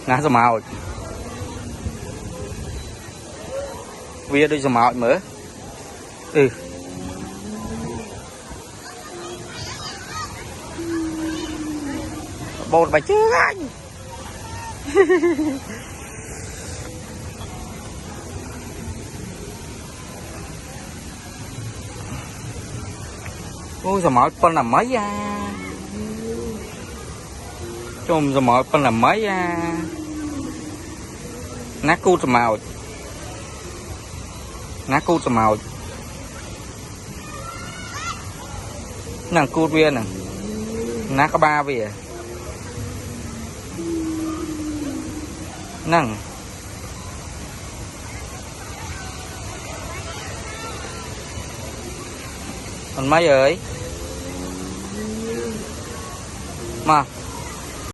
ná sao màu vía đi sao màu mở bột bài chứ anh ôi sao màu con làm mấy chôm sao màu con làm mấy nát cút sao màu nàng cút viên nè nát có ba về năng còn mấy ơi mà